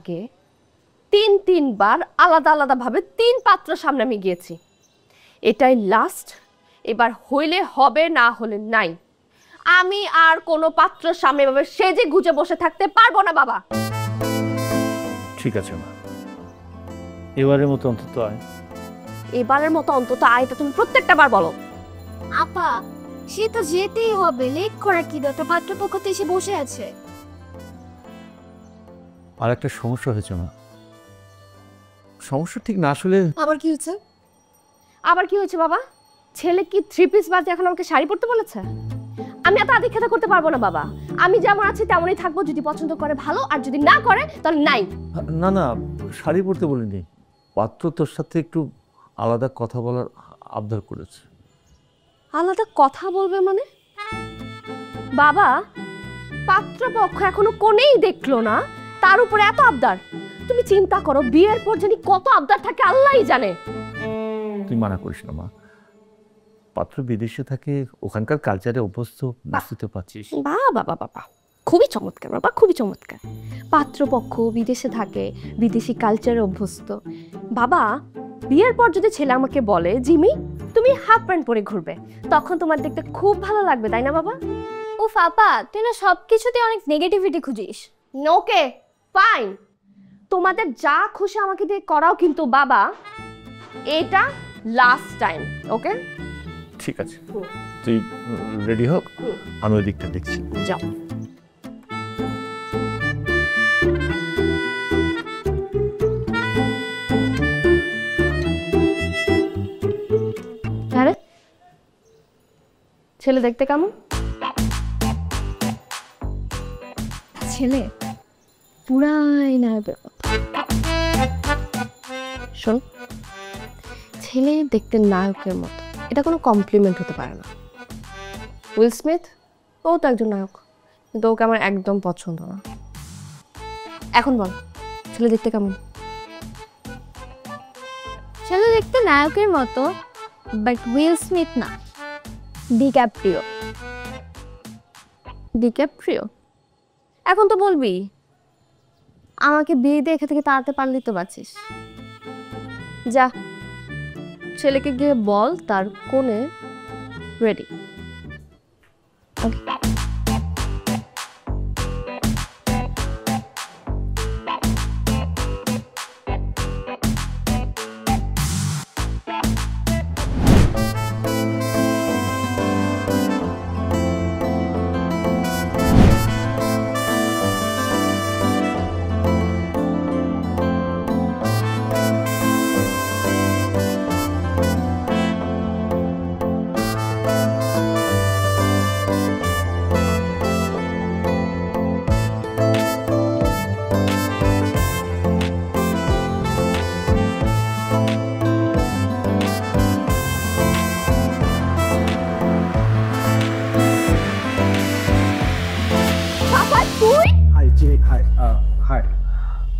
আগে তিনবার আলাদা আলাদা ভাবে 3 পাত্রের সামনে আমি গিয়েছি। এটাই লাস্ট। এবার হইলে হবে, না হলে নাই। আমি আর কোনো পাত্রের সামনে এভাবে সেজে গুজে বসে থাকতে পারবো না বাবা। ঠিক আছে মা, এবারের মতো অন্তত আয়। এবারের মতো অন্তত আয়টা তুমি প্রত্যেকটা বার বলো। আপা সে তো যেতেই হবে, লেট করা কি দরকার? পাত্রপক্ষ তো এসে বসে আছে। আর একটা সমস্যা হয়েছে মা। সমস্যা ঠিক না আসলে। আবার কি হচ্ছে? আবার কি হয়েছে বাবা? ছেলে কি 3 পিস বাজে এখন আমাকে শাড়ি পরতে বলেছে? আমি এত আদিক্ষেতা করতে পারবো না বাবা। আমি যেমন আছি তেমনই থাকবো। যদি পছন্দ করে ভালো, আর যদি না করে তাহলে নাই। না না, শাড়ি পরতে বলিনি। পাত্র তোর সাথে একটু আলাদা কথা বলার আবদার করেছে। আলাদা কথা বলবে মানে? বাবা, পাত্রপক্ষ এখনো কোনেই দেখলো না, তার উপরে এত আবদার। তুমি চিন্তা করো, বিয়ের পর জানি কত আবদার থাকে আল্লাহই জানে। তুই মানা করিস না মা। পাত্র বিদেশে থাকে, ওখানকার কালচারে অভ্যস্ত, বুঝতে পারছিস। বাবা বাবা, খুবই চমৎকার বাবা, খুবই চমৎকার। পাত্রপক্ষ বিদেশে থাকে, বিদেশি কালচারে অভ্যস্ত। বাবা, বিয়ের পর যদি ছেলে আমাকে বলে জিমি তুমি হাফ প্যান্ট পরে ঘুরবে, তখন তোমার দেখতে খুব ভালো লাগবে, তাই না বাবা? ও আপা, তুই না সবকিছুতে অনেক নেগেটিভিটি খুঁজিস। ওকে ফাইন, তোমাদের যা খুশি আমাকে দিয়ে করাও, কিন্তু বাবা এটা লাস্ট টাইম। ওকে ঠিক আছে, তুই রেডি হোক, আমি ওই দিকটা দেখছি। যাও। আরে ছেলে দেখতে কেমন? ছেলে পুরাই নায়কের মতো। শোন, ছেলে দেখতে নায়কের মতো এটা কোনো কমপ্লিমেন্ট হতে পারে না। উইল স্মিথ ও তো একজন নায়ক, কিন্তু ওকে আমার একদম পছন্দ না। এখন বল, ছেলে দেখতে কেমন? ছেলে দেখতে নায়কের মতো, বাট উইল স্মিথ না, ডিক্যাপ্রিও। ডিক্যাপ্রিও? এখন তো বলবি। আমাকে বিয়ে দিয়ে এখান থেকে তাড়াতে পারলি তো বাঁচিস। যা, ছেলেকে গিয়ে বল তার কোণে রেডি।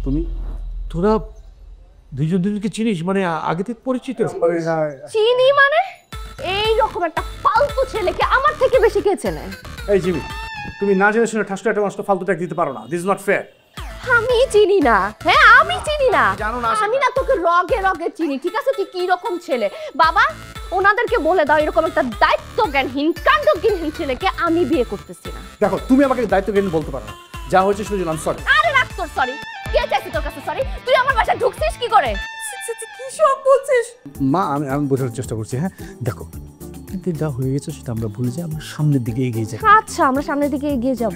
তুমি তোরা দুইজন দুজনকে চিনিস? মানে আগে থেকে পরিচিত? চিনি মানে? এই রকম একটা ফালতু ছেলেকে আমার থেকে বেশি কে চেনে? এই জিমি, তুমি না জেনে শুনে ঠাসটা একটা মানুষকে ফালতু ট্যাগ দিতে পারো না। This is not fair. আমি চিনি না। হ্যাঁ আমি চিনি না। জানো না? আমি না তোকে রগে রগে চিনি, ঠিক আছে? তুই কি রকম ছেলে বাবা, ওনাদেরকে বলে দাও এরকম একটা দায়িত্বজ্ঞানহীন কাণ্ডজ্ঞানহীন ছেলেকে আমি বিয়ে করতেছি না। দেখো, তুমি আমাকে দায়িত্বজ্ঞান বলতে পারো না। যা হয়েছে শুনে আমি সরি। আরে রাখ তোর সরি। কে চাইছে তোর কাছে সরি? তুই আমার বাসায় ঢুকছিস কি করে? কি সব বলছিস? মা, আমি বোঝার চেষ্টা করছি। হ্যাঁ দেখো, যা হয়ে গেছে সেটা আমরা ভুলে যাই, আমরা সামনের দিকে এগিয়ে যাই। আচ্ছা, আমরা সামনের দিকে এগিয়ে যাব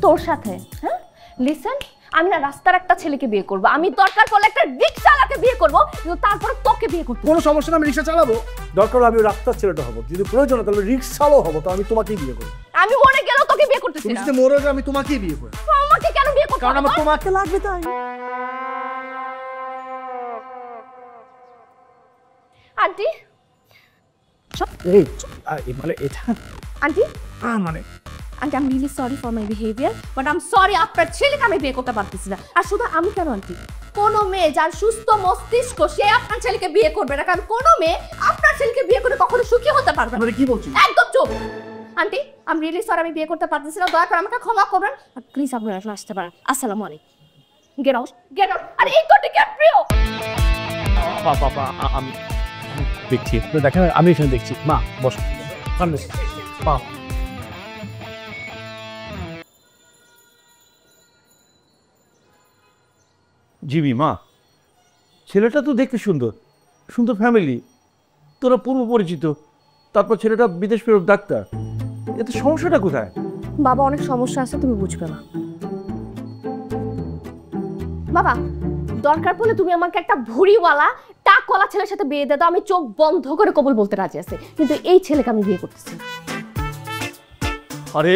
তোর সাথে। হ্যাঁ লিসেন, আমি না রাস্তার একটা ছেলেকে বিয়ে করব, আমি দরকার পড়লে একটা রিকশাওয়ালাকে বিয়ে করব, কিন্তু তারপর তোকে বিয়ে করব। কোনো সমস্যা না, আমি রিকশা চালাবো। দরকার হলে আমি রাস্তার ছেলেটা হবো, যদি প্রয়োজন হয় তাহলে রিকশাও হবো। তো আমি তোমাকেই বিয়ে করবো। আমি মরে গেলেও তোকে বিয়ে করতেছি তুমি না। যদি মরে যাও আমি তোমাকেই বিয়ে করবো। আমাকে কেন বিয়ে করতে? কারণ আমার তোমাকে লাগবে তাই। আন্টি এই মানে এটা আন্টি মানে aunty, I am really sorry for my behaviour, but I am sorry আপনার ছেলেকে আমি বিয়ে করতে পারতেছি না। আর শুধু আমি কেন আন্টি, কোনো মেয়ে যার সুস্থ মস্তিষ্ক সে আপনার ছেলেকে বিয়ে করবে না, কারণ কোনো মেয়ে আপনার ছেলেকে বিয়ে করে কখনো সুখী হতে পারবে না। মানে কি বলছিস? একদম চুপ। Aunty I am really sorry, আমি বিয়ে করতে পারতেছি না, দয়া করে আমাকে ক্ষমা করবেন, আর প্লিজ আপনারা এখন আসতে পারেন। আসসালামু আলাইকুম। Get out, get out. আরে এই তো ডিক্যাপ্রিও। বাবা আমি দেখছি, দেখেন আমি এখানে দেখছি। মা বস, মা জিমি মা, ছেলেটা তো দেখতে সুন্দর, সুন্দর ফ্যামিলি, তোরা পূর্ব পরিচিত, তারপর ছেলেটা বিদেশ ফেরত ডাক্তার, এতে সমস্যাটা কোথায়? বাবা অনেক সমস্যা আছে, তুমি বুঝবে না। বাবা দরকার পড়লে তুমি আমাকে একটা ভুড়িওয়ালা টাকওয়ালা ছেলের সাথে বিয়ে দিয়ে দাও, আমি চোখ বন্ধ করে কবুল বলতে রাজি আছি, কিন্তু এই ছেলেকে আমি বিয়ে করতেছি না। আরে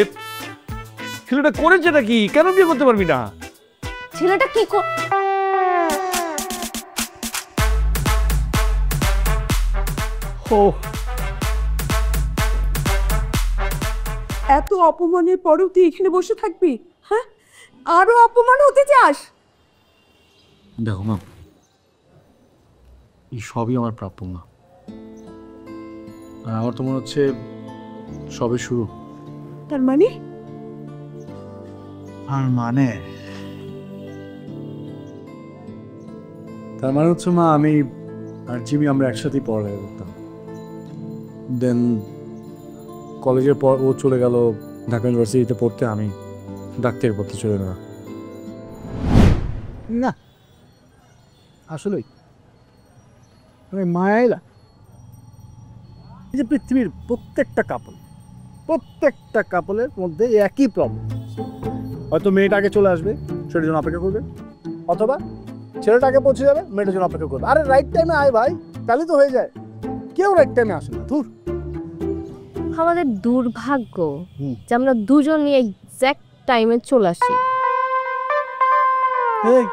ছেলেটা করেছে নাকি, কেন বিয়ে করতে পারবি না? ছেলেটা কি ও এত অপমানের পরেও তুই এখানে বসে থাকবি? হ্যাঁ, আরো অপমান হতে চাস? দেখো মা, এই সবই আমার প্রাপ্য না, আর আমার তো মনে হচ্ছে সবে শুরু। তার মানে? তার মানে হচ্ছে মা, আমি আর জিমি আমরা একসাথেই পড়ালেখা করতাম। দেন কলেজের পর ও চলে গেল ঢাকা ইউনিভার্সিটিতে পড়তে, আমি ডাক্তারি পড়তে চলে না। না আসলেই মানে মায়াই লাগে। এই যে পৃথিবীর প্রত্যেকটা কাপলের মধ্যে একই প্রবলেম। হয়তো মেয়েটা আগে চলে আসবে, সেটার জন্য অপেক্ষা করবে, অথবা ছেলেটা আগে পৌঁছে যাবে, মেয়েটার জন্য অপেক্ষা করবে। আরে রাইট টাইমে আয় ভাই, তাহলে তো হয়ে যায়। কেউ রাইট টাইমে আসে না। ধুর, আমাদের দুর্ভাগ্য যে আমরা দুজনই এক্স্যাক্ট টাইমে চলে আসি। এই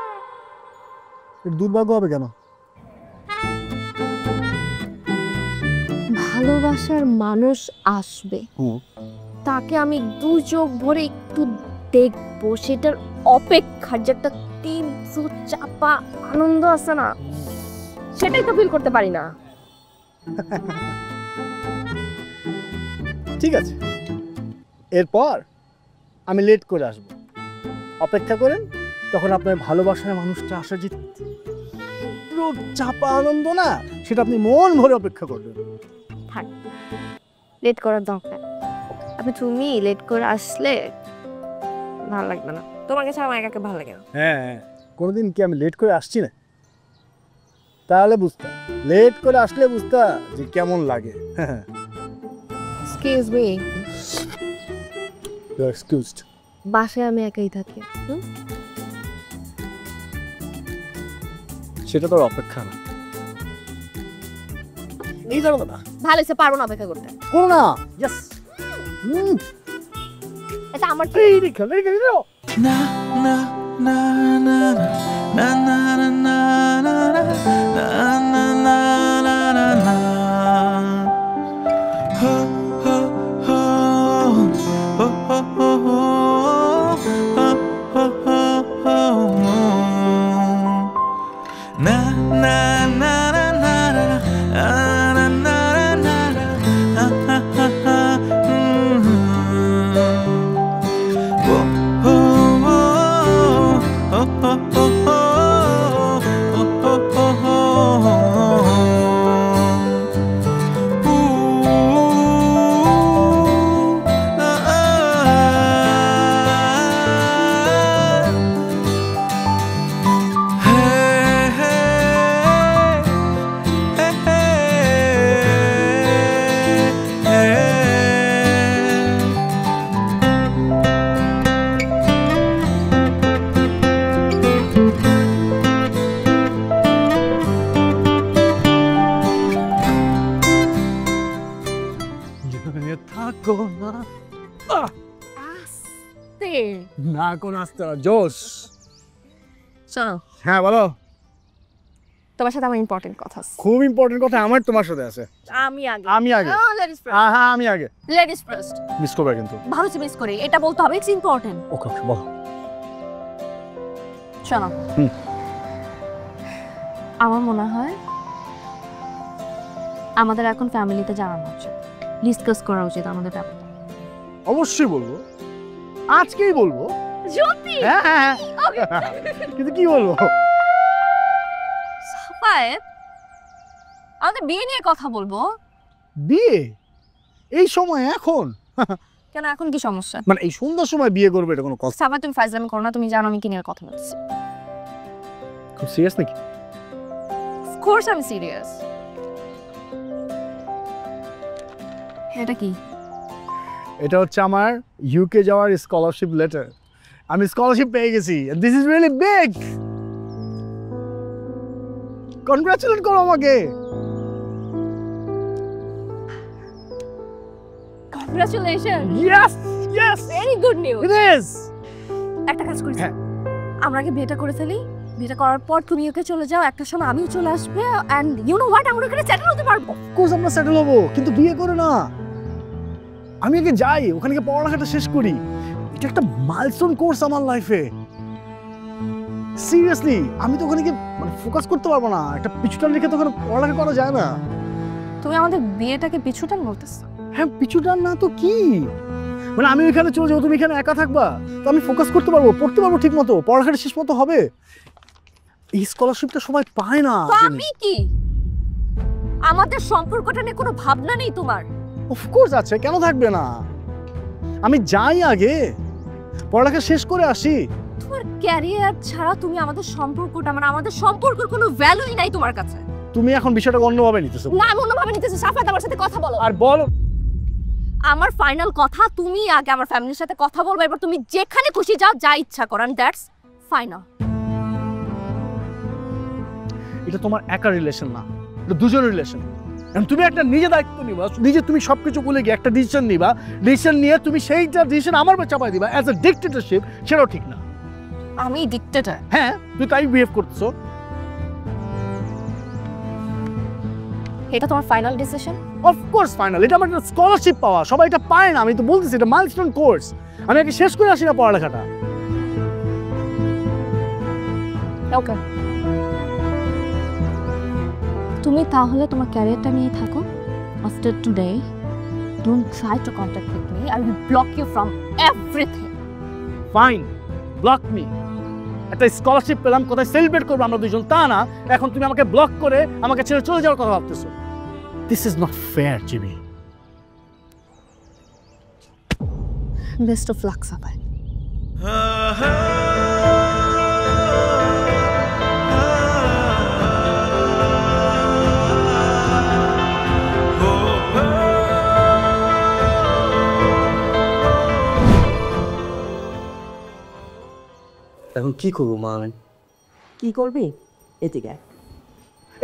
দুর্ভাগ্য হবে কেন? ভালোবাসার মানুষ আসবে, তাকে আমি দু চোখ ভরে একটু দেখবো, সেটার অপেক্ষার যে একটা তীব্র চাপা আনন্দ আছে না, সেটাই তো ফিল করতে পারি না। ঠিক আছে, এরপর আমি লেট করে আসব, অপেক্ষা করেন। তখন আপনার ভালোবাসার মানুষটা আসার যে তীব্র চাপা আনন্দ না, সেটা আপনি মন ভরে অপেক্ষা করবেন। থাক, লেট করার দরকার। তুমি লেট করে আসলে ভালো লাগবে না, তোমাকে ছাড়া আমার একাকে ভালো লাগে না। হ্যাঁ, কোনোদিন কি আমি লেট করে আসছি না? তাহলে বুঝতাম, লেট করে আসলে বুঝতাম যে কেমন লাগে। Excuse me, you are excused. বাসায় আমি একাই থাকি। সেটা তো অপেক্ষা না, এই জানো না, ভালো হয়েছে, পারবো না অপেক্ষা করতে। করো না। ইয়েস, এটা আমার এই দেখো na na na na na na na na na na na na na na ho ho ho ho ho ho ho ho ho na na na na na na na na ha ha ha ha থাকো না, না কোন আসতে না, জোশ। শোনো, হ্যাঁ বলো। তোমার সাথে আমার ইম্পর্টেন্ট কথা আছে। খুব ইম্পর্টেন্ট কথা আমার তোমার সাথে আছে। আমি আগে লেডিস ফার্স্ট। হ্যাঁ আমি আগে। Ladies first. মিস করবে কিন্তু। ভালো সে মিস করে, এটা বলতে হবে, ইটস ইম্পর্টেন্ট। ওকে ওকে বলো। শোনো, আমার মনে হয় আমাদের এখন ফ্যামিলিতে জানানো উচিত, ডিসকাস করা উচিত আমাদের ব্যাপারটা। অবশ্যই বলবো, আজকেই বলবো। জ্যোতি, হ্যাঁ কিন্তু কি বলবো? সাফায়েত, আমাদের বিয়ে নিয়ে কথা বলবো। বিয়ে এই সময় এখন? কেন, এখন কি সমস্যা? মানে এই সুন্দর সময় বিয়ে করবে এটা কোনো কথা? সাফায়েত, তুমি ফাইজলামি করো না, তুমি জানো আমি কি নিয়ে কথা বলছি। খুব সিরিয়াস নাকি? কোর্স আমি সিরিয়াস। এটা কি? এটা হচ্ছে আমার ইউকে যাওয়ার স্কলারশিপ লেটার। আমি স্কলারশিপ পেয়ে গেছি। This is really big. Congratulate করো আমাকে। Congratulation. Yes yes, very good news. It is. একটা কাজ করি, হ্যাঁ। আমরা আগে বিয়েটা করে ফেলি। বিয়েটা করার পর তুমি ওকে চলে যাও, একটা সময় আমিও চলে আসবে, এন্ড ইউ নো হোয়াট, আমরা ওখানে সেটেল হতে পারবো। কোর্স আমরা সেটেল হবো, কিন্তু বিয়ে করে না। আমি আগে যাই, ওখানে গিয়ে পড়ালেখাটা শেষ করি। এটা একটা মাইলস্টোন কোর্স আমার লাইফে। সিরিয়াসলি, আমি তো ওখানে গিয়ে মানে ফোকাস করতে পারবো না। একটা পিছুটান রেখে তো ওখানে পড়ালেখা করা যায় না। তুমি আমাদের বিয়েটাকে পিছুটান বলতেছো? হ্যাঁ, পিছুটান না তো কি? মানে আমি ওইখানে চলে যাবো, তুমি এখানে একা থাকবা, তো আমি ফোকাস করতে পারবো, পড়তে পারবো ঠিক মতো, পড়ালেখাটা শেষ মতো হবে। এই স্কলারশিপটা সবাই পায় না। তো আমি কি? আমাদের সম্পর্কটা নিয়ে কোনো ভাবনা নেই তোমার? অফকোর্স আছে, কেন থাকবে না? আমি যাই আগে, পড়ালেখা শেষ করে আসি। তোমার ক্যারিয়ার ছাড়া তুমি আমাদের সম্পর্কটা, মানে আমাদের সম্পর্কের কোনো ভ্যালুই নাই তোমার কাছে। তুমি এখন বিষয়টা অন্যভাবে নিতেছো। না, আমি অন্যভাবে নিতেছি। সাফাত, আমার সাথে কথা বলো। আর বলো, আমার ফাইনাল কথা, তুমি আগে আমার ফ্যামিলির সাথে কথা বলবে, এবার তুমি যেখানে খুশি যাও, যা ইচ্ছা করো, এন্ড দ্যাটস ফাইনাল। এটা তোমার একা রিলেশন না, এটা দুজনের রিলেশন। তুমি একটা নিজে দায়িত্ব নিবা, নিজে তুমি সবকিছু বলে গিয়ে একটা ডিসিশন নিবা, ডিসিশন নিয়ে তুমি সেইটা ডিসিশন আমার উপর চাপাই দিবা অ্যাজ এ ডিক্টেটরশিপ, সেটাও ঠিক না। আমি ডিক্টেটর? হ্যাঁ, তুই তাই বিহেভ করতেছো। এটা তোমার ফাইনাল ডিসিশন? Of course final. এটা আমার স্কলারশিপ পাওয়া, সবাই এটা পায় না। আমি তো বলতেছি এটা মাইলস্টোন কোর্স। আমি আগে শেষ করে আসি না পড়ালেখাটা। ওকে, তুমি তাহলে তোমার ক্যারিয়ারটা নিয়ে থাকো। After today don't try to contact with me, I will block you from everything. Fine, block me. একটা স্কলারশিপ পেলাম, কোথায় সেলিব্রেট করবো আমরা দুজন, তা না এখন তুমি আমাকে ব্লক করে আমাকে ছেড়ে চলে যাওয়ার কথা ভাবতেছো। This is not fair Jimmy. Best of luck Safayet. এখন কি করবো মা? আমি কি করবি? এদিকে আয়।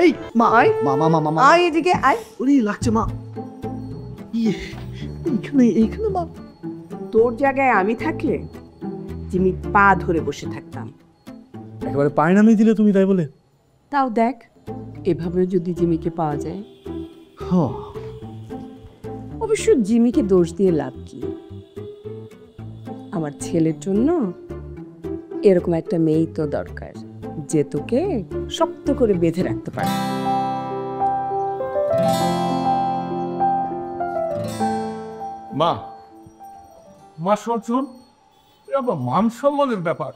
এই মা, আয়। মা মা মা মা, আয় এদিকে আয়। ওরে লাগছে মা। এইখানে এইখানে মা। তোর জায়গায় আমি থাকলে জিমি পা ধরে বসে থাকতাম। একেবারে পায়ে নামিয়ে দিলে তুমি, তাই বলে? তাও দেখ, এভাবে যদি জিমিকে পাওয়া যায়। অবশ্য জিমিকে দোষ দিয়ে লাভ কি? আমার ছেলের জন্য এরকম একটা মেয়েই তো দরকার, যে তোকে শক্ত করে বেঁধে রাখতে পারে। মা, মা শোন শোন, আবার মান সম্মানের ব্যাপার,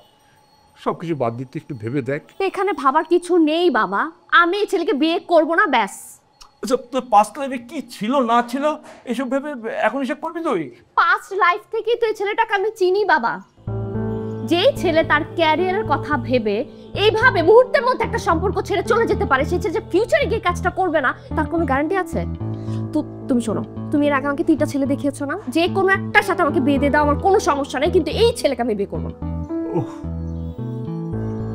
সবকিছু বাদ দিতে একটু ভেবে দেখ। এখানে ভাবার কিছু নেই বাবা, আমি এই ছেলেকে বিয়ে করব না, ব্যাস। আচ্ছা, তোর পাস্ট লাইফে কি ছিল না ছিল এসব ভেবে এখন এসব করবি তুই? পাস্ট লাইফ থেকেই তো এই ছেলেটাকে আমি চিনি বাবা। যেই ছেলে তার ক্যারিয়ারের কথা ভেবে এইভাবে মুহূর্তের মধ্যে একটা সম্পর্ক ছেড়ে চলে যেতে পারে, সেই ছেলে যে ফিউচারে গিয়ে কাজটা করবে না, তার কোনো গ্যারান্টি আছে? তো তুমি শোনো, তুমি এর আগে আমাকে 3টা ছেলে দেখিয়েছো না, যে কোনো একটার সাথে আমাকে বিয়ে দিয়ে দাও, আমার কোনো সমস্যা নেই, কিন্তু এই ছেলেকে আমি বিয়ে করবো না।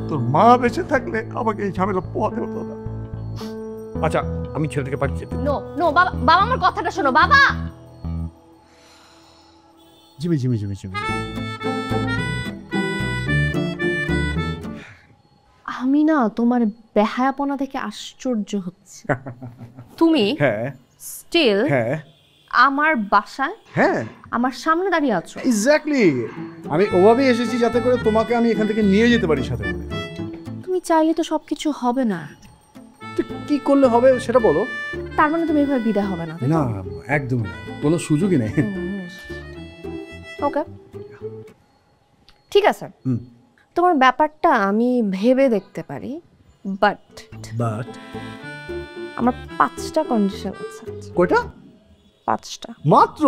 তোর মা বেঁচে থাকলে আমাকে এই ঝামেলা পোহাতে হতো না। আচ্ছা, আমি ছেলেটাকে পাঠিয়ে দিই। নো নো বাবা, বাবা আমার কথাটা শোনো বাবা। জিমি জিমি জিমি জিমি, আমি না তোমার বেহায়াপনা দেখে আশ্চর্য হচ্ছে। তুমি হ্যাঁ স্টিল হ্যাঁ আমার বাসায় হ্যাঁ আমার সামনে দাঁড়িয়ে আছো। এক্স্যাক্টলি। আমি ওভাবেই এসেছি যাতে করে তোমাকে আমি এখান থেকে নিয়ে যেতে পারি সাথে করে। তুমি চাইলে তো সবকিছু হবে না। তো কি করলে হবে সেটা বলো। তার মানে তুমি এভাবে বিদায় হবে না? না, একদমই না, কোনো সুযোগই নেই। ওকে, ঠিক আছে, তোমার ব্যাপারটা আমি ভেবে দেখতে পারি, বাট বাট আমার 5টা কন্ডিশন আছে। কয়টা? 5টা মাত্র?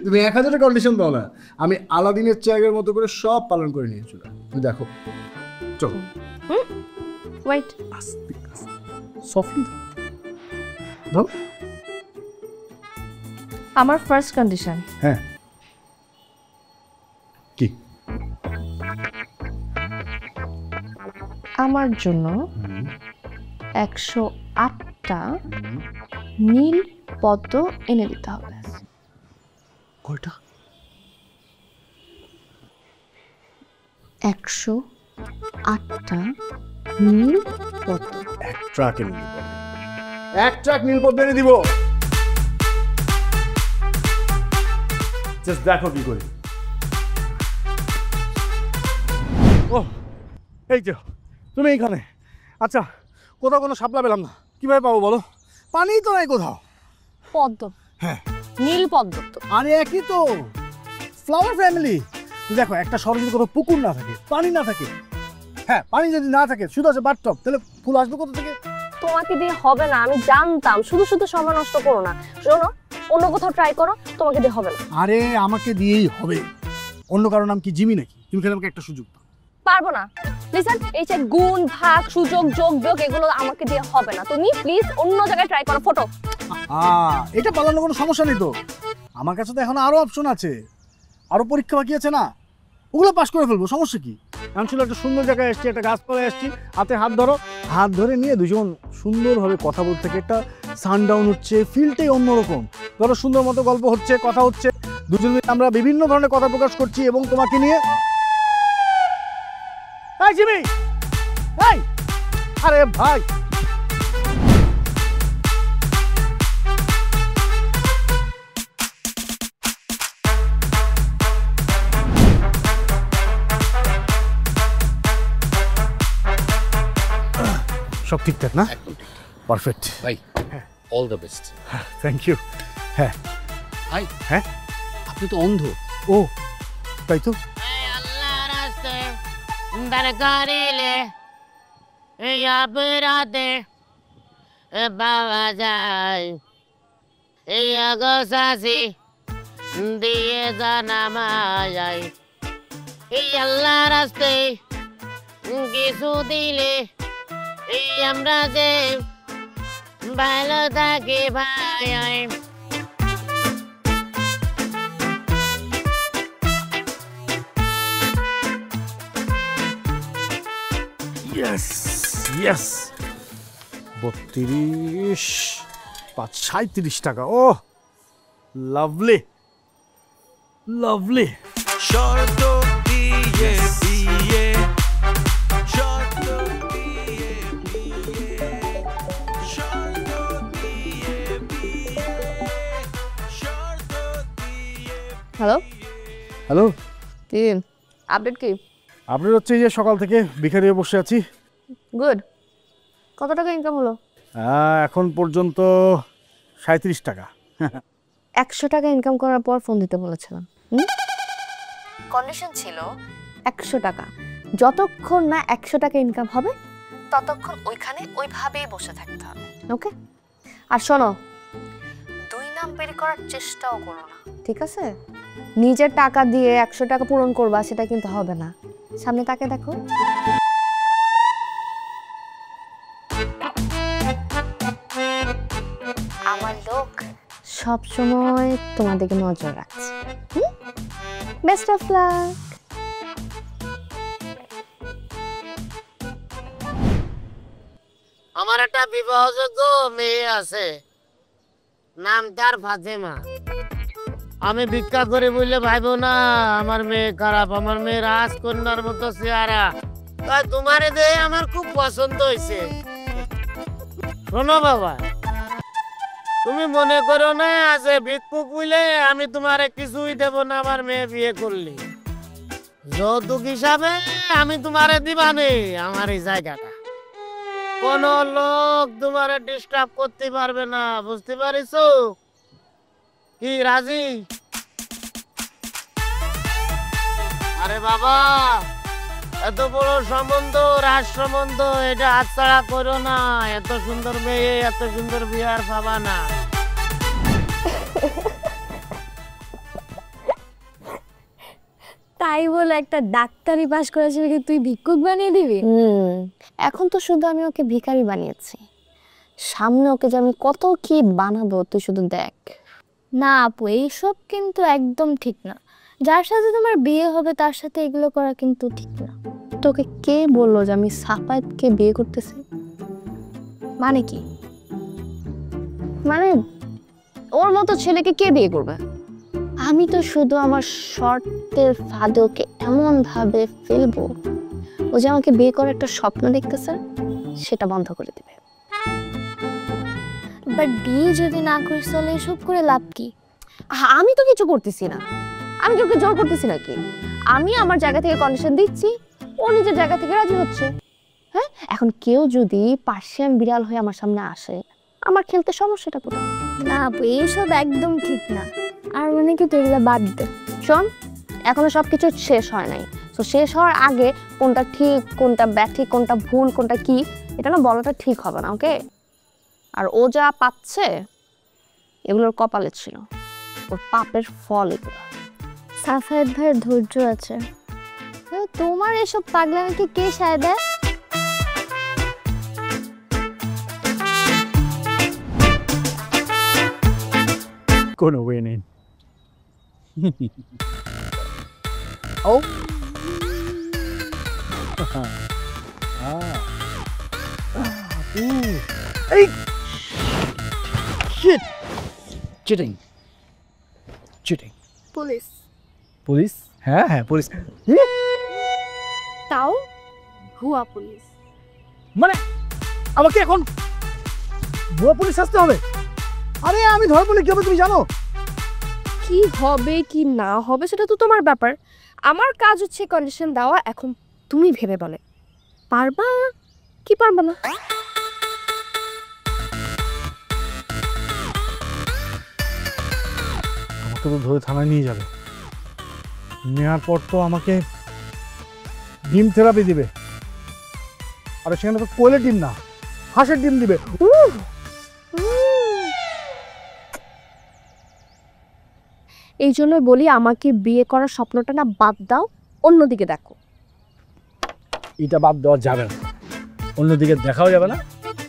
তুমি 1000টা কন্ডিশন দাও না, আমি আলাদিনের চেয়ারের মতো করে সব পালন করে নিয়েছি। তুমি দেখো, চলো। ওয়েট, সফট দাও। আমার ফার্স্ট কন্ডিশন, হ্যাঁ, কি? আমার জন্য 108টা নীল পদ্ম এনে দিতে হবে। কয়টা? 108টা নীল পদ্ম। এক ট্রাক এনে দিব, এক ট্রাক নীল পদ্ম এনে দিব। জাস্ট দেখো কি করি। ও, এই যে তুমি এইখানে। আচ্ছা, কোথাও কোনো শাপলা পেলাম না, কিভাবে পাবো বলো? পানি তো নাই কোথাও। পদ্ম, হ্যাঁ, নীল পদ্ম তো। আরে একই তো, ফ্লাওয়ার ফ্যামিলি। দেখো, একটা শহরে যদি কোনো পুকুর না থাকে, পানি না থাকে, হ্যাঁ পানি যদি না থাকে, শুধু আছে বাথটব, তাহলে ফুল আসবে কোথা থেকে? তোমাকে দিয়ে হবে না, আমি জানতাম। শুধু শুধু সময় নষ্ট করো না। শোনো, অন্য কোথাও ট্রাই করো, তোমাকে দিয়ে হবে না। আরে আমাকে দিয়েই হবে। অন্য কারো নাম কি জিমি নাকি? তুমি খেলে আমাকে একটা সুযোগ দাও। পারবো না। লিসেন, এই যে গুণ ভাগ সুযোগ যোগ বিয়োগ এগুলো আমাকে দিয়ে হবে না। তুমি প্লিজ অন্য জায়গায় ট্রাই করো। ফটো, এটা পালানোর কোনো সমস্যা নেই তো। আমার কাছে তো এখন আরো অপশন আছে, আরো পরীক্ষা বাকি আছে না, ওগুলো পাস করে ফেলবো, সমস্যা কি? আমি ছিল একটা সুন্দর জায়গায় এসেছি, একটা গাছপালায় এসেছি, হাতে হাত ধরো, হাত ধরে নিয়ে দুজন সুন্দরভাবে কথা বলতে থাকে। একটা সানডাউন হচ্ছে, ফিলটাই অন্যরকম। ধরো সুন্দর মতো গল্প হচ্ছে, কথা হচ্ছে, দুজন মিলে আমরা বিভিন্ন ধরনের কথা প্রকাশ করছি এবং তোমাকে নিয়ে। এই জিমি, এই, আরে ভাই, সব ঠিকঠাক না? পারফেক্ট ভাই, all the best. Thank you. হ্যাঁ ভাই, হ্যাঁ, আপনি তো অন্ধ। ও তাই তো। আল্লাহ রাস্তে দরকারিলে ইয়াবরাতে বাবা যায় এই আগসাসি দিয়ে জানামায় এই আল্লাহ রাস্তে কিছু দিলে এই আমরা যে ভালো থাকি ভাই। ইয়েস ইয়েস, 32 5 37 টাকা। ও লাভলি লাভলি। শর্ত দিয়ে বিয়ে, শর্ত দিয়ে বিয়ে, শর্ত দিয়ে বিয়ে, শর্ত দিয়ে। হ্যালো হ্যালো, কি আপডেট? কি আপনার হচ্ছে এই যে সকাল থেকে ভিখারি হয়ে বসে আছি। গুড। কত টাকা ইনকাম হলো? এখন পর্যন্ত 37 টাকা। 100 টাকা ইনকাম করার পর ফোন দিতে বলেছিলাম। কন্ডিশন ছিল 100 টাকা। যতক্ষণ না 100 টাকা ইনকাম হবে ততক্ষণ ওইখানে ওইভাবেই বসে থাকতে হবে, ওকে? আর শোনো, 2 নাম্বারি করার চেষ্টাও করো না, ঠিক আছে? নিজের টাকা দিয়ে 100 টাকা পূরণ করবা সেটা কিন্তু হবে না। সামনে তাকে দেখো। আমার লোক সব সময় তোমার দিকে নজর রাখছে। Best of lakh. আমার একটা বিবাহযোগ্য মেয়ে আছে, নাম তার ফাতেমা। আমি ভিক্ষা করে বললে ভাইবো না আমার মেয়ে খারাপ। আমার মেয়ে রাজকন্যার মতো চেহারা। তাই তোমারে দে আমার খুব পছন্দ হয়েছে। শোনো বাবা, তুমি মনে করো না আছে ভিক্ষুক বুঝলে আমি তোমারে কিছুই দেব না আমার মেয়ে বিয়ে করলে। যৌতুক হিসাবে আমি তোমারে দিবানে আমার এই জায়গাটা। কোন লোক তোমারে ডিস্টার্ব করতে পারবে না, বুঝতে পারিছো? কি রাজি? আরে বাবা, এত বড় সম্বন্ধ, রাজ সম্বন্ধ, এটা হাতছাড়া করো না। এত সুন্দর মেয়ে, এত সুন্দর বিয়ার পাবা না। তাই বলে একটা ডাক্তারি পাস করা ছেলেকে তুই ভিক্ষুক বানিয়ে দিবি? এখন তো শুধু আমি ওকে ভিখারি বানিয়েছি, সামনে ওকে যে আমি কত কি বানাবো তুই শুধু দেখ। না আপু, এইসব কিন্তু একদম ঠিক না। যার সাথে তোমার বিয়ে হবে তার সাথে এগুলো করা কিন্তু ঠিক না। তোকে কে বললো যে আমি সাফায়েতকে বিয়ে করতেছি? মানে কি? মানে ওর মতো ছেলেকে কে বিয়ে করবে? আমি তো শুধু আমার শর্তের ফাঁদে ওকে এমন ভাবে ফেলবো ও যে আমাকে বিয়ে করার একটা স্বপ্ন দেখতেছে, সেটা বন্ধ করে দিবে। বাট বিয়ে যদি না করিস তাহলে এসব করে লাভ কি? আমি তো কিছু করতেছি না, আমি তোকে জোর করতেছি নাকি? আমি আমার জায়গা থেকে কন্ডিশন দিচ্ছি, ও নিজের জায়গা থেকে রাজি হচ্ছে। হ্যাঁ, এখন কেউ যদি পার্সিয়ান বিড়াল হয়ে আমার সামনে আসে, আমার খেলতে সমস্যাটা কোথায়? না আপু, এইসব একদম ঠিক না। আর মানে কি, তুই এগুলো বাদ দে। শোন, এখনো সবকিছু শেষ হয় নাই। তো শেষ হওয়ার আগে কোনটা ঠিক, কোনটা ব্যাঠিক, কোনটা ভুল, কোনটা কি, এটা না বলাটা ঠিক হবে না, ওকে? আর ও যা পাচ্ছে এগুলোর কপালে ছিল, ওর পাপের ফল এগুলো। সাফায়েত ভাইয়ের ধৈর্য আছে, তোমার এসব পাগলামিকে কে সায় দেয়? কোনো ওয়ে নেই। ও এই shit, cheating cheating. Police? Police? হ্যাঁ হ্যাঁ পুলিশ। তাও ভুয়া পুলিশ? মানে আমাকে এখন ভুয়া পুলিশ আসতে হবে? আরে আমি ধরবো না, কি হবে তুমি জানো? কি হবে কি না হবে সেটা তো তোমার ব্যাপার, আমার কাজ হচ্ছে কন্ডিশন দেওয়া। এখন তুমি ভেবে বলে পারবা কি পারবা না। আমাকে তো ধরে থানায় নিয়ে যাবে, নেওয়ার পর তো আমাকে ডিম থেরাপি দিবে। আর সেখানে তো কোয়েলের ডিম না, হাঁসের ডিম দিবে। এই জন্য বলি আমাকে বিয়ে করার স্বপ্নটা না বাদ দাও, অন্যদিকে দেখো। এটা বাদ দেওয়া যাবে না, অন্যদিকে দেখাও যাবে না,